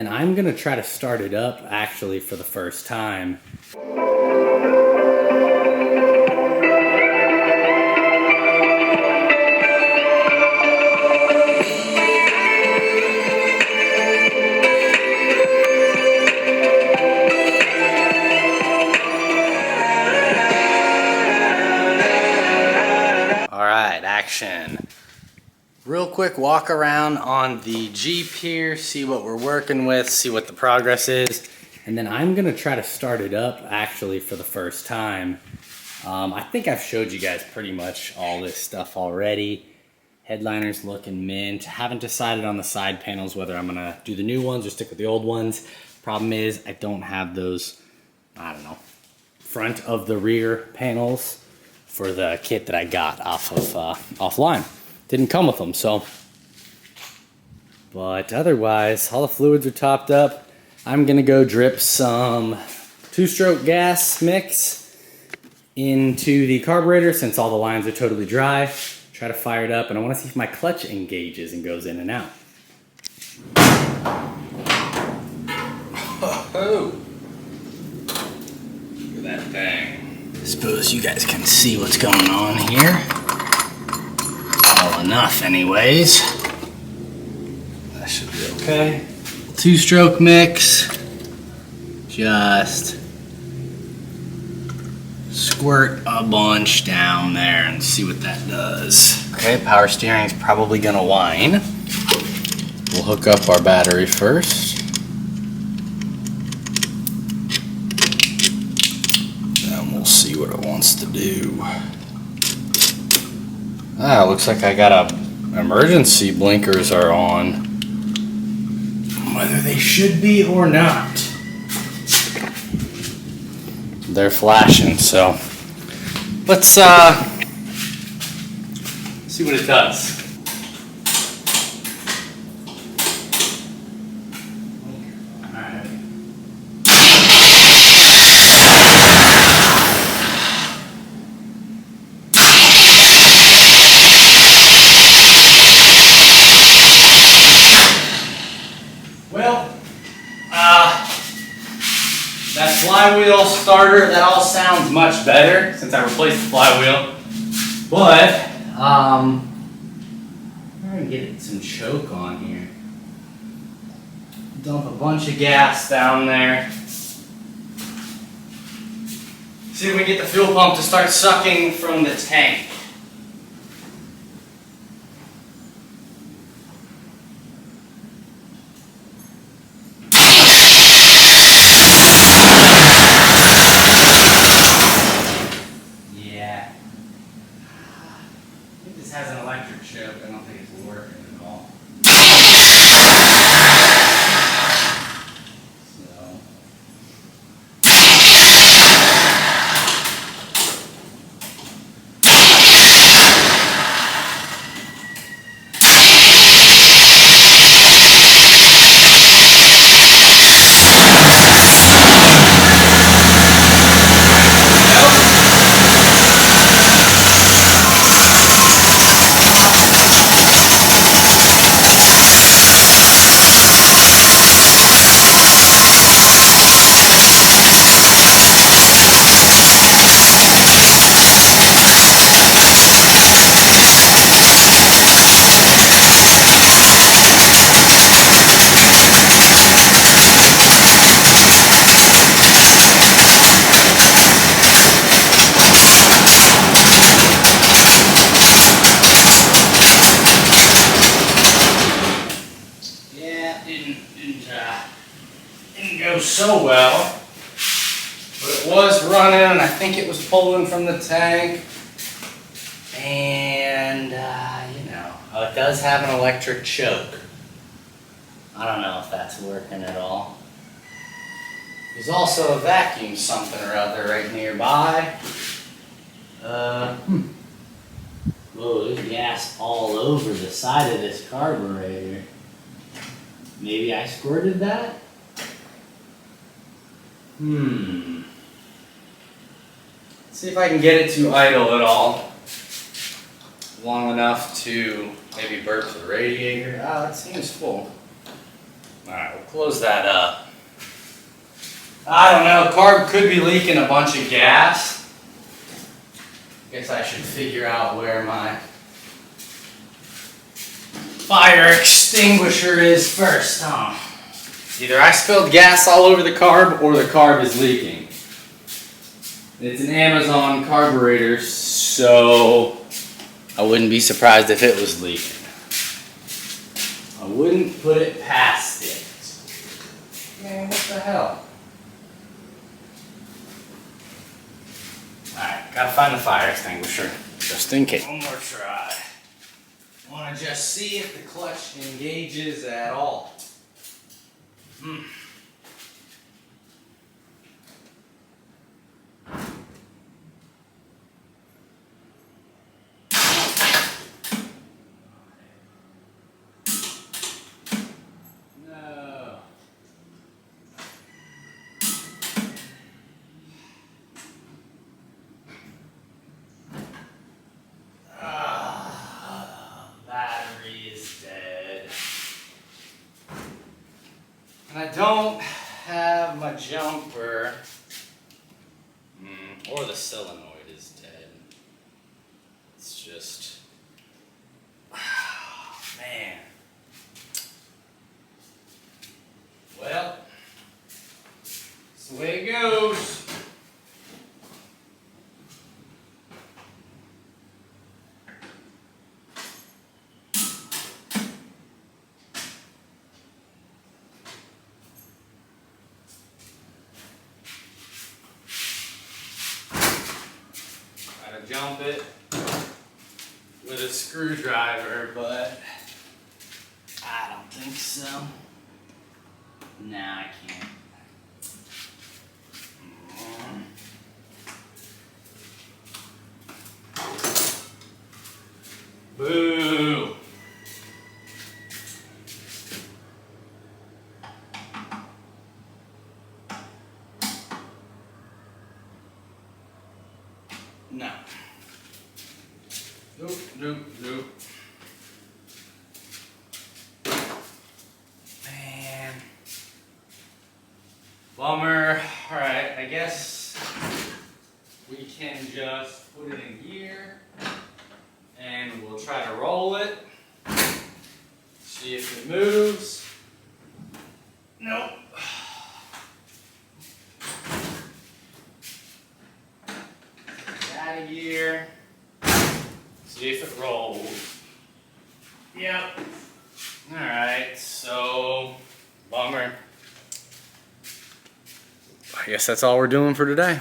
And I'm gonna try to start it up actually for the first time. All right, action. Real quick walk around on the Jeep here, see what we're working with, see what the progress is. And then I'm gonna try to start it up actually for the first time. I think I've showed you guys pretty much all this stuff already. Headliner's looking mint. Haven't decided on the side panels whether I'm gonna do the new ones or stick with the old ones. Problem is I don't have those, I don't know, front of the rear panels for the kit that I got off of offline. Didn't come with them, so. But otherwise, all the fluids are topped up. I'm gonna go drip some two-stroke gas mix into the carburetor since all the lines are totally dry. Try to fire it up, and I wanna see if my clutch engages and goes in and out. Oh, look at that thing. I suppose you guys can see what's going on here. Well enough anyways. That should be okay. Two-stroke mix. Just squirt a bunch down there and see what that does. Okay, power steering's probably gonna whine. We'll hook up our battery first. Then we'll see what it wants to do. Ah, looks like I got emergency blinkers are on. Whether they should be or not. They're flashing, so let's see what it does. That flywheel starter, that all sounds much better since I replaced the flywheel. But, I'm gonna get some choke on here. Dump a bunch of gas down there. See if we can get the fuel pump to start sucking from the tank. This has an electric choke. I don't think it's working at all. Didn't go so well, but it was running, and I think it was pulling from the tank, and you know, it does have an electric choke. I don't know if that's working at all. There's also a vacuum something or other right nearby. Whoa, there's gas all over the side of this carburetor. Maybe I squirted that? Let's see if I can get it to idle at all. Long enough to maybe burp the radiator. Ah, it seems full. Alright, we'll close that up. I don't know, carb could be leaking a bunch of gas. Guess I should figure out where my fire extinguisher is first, huh? Either I spilled gas all over the carb or the carb is leaking. It's an Amazon carburetor, so I wouldn't be surprised if it was leaking. I wouldn't put it past it. Man, what the hell? Alright, gotta find the fire extinguisher, just in case. One more try. Want to just see if the clutch engages at all. No. Battery is dead. And I don't have my jumper. Or the solenoid is dead. It's just... man. Well, that's the way it goes. Gotta jump it with a screwdriver, but I don't think so. Nah, I can't. Boo! No. Nope, nope, nope. Man. Bummer. Alright, I guess we can just put it in gear and we'll try to roll it. See if it moves. Nope. Out of gear. See if it rolls. Yep. Alright, so bummer. I guess that's all we're doing for today.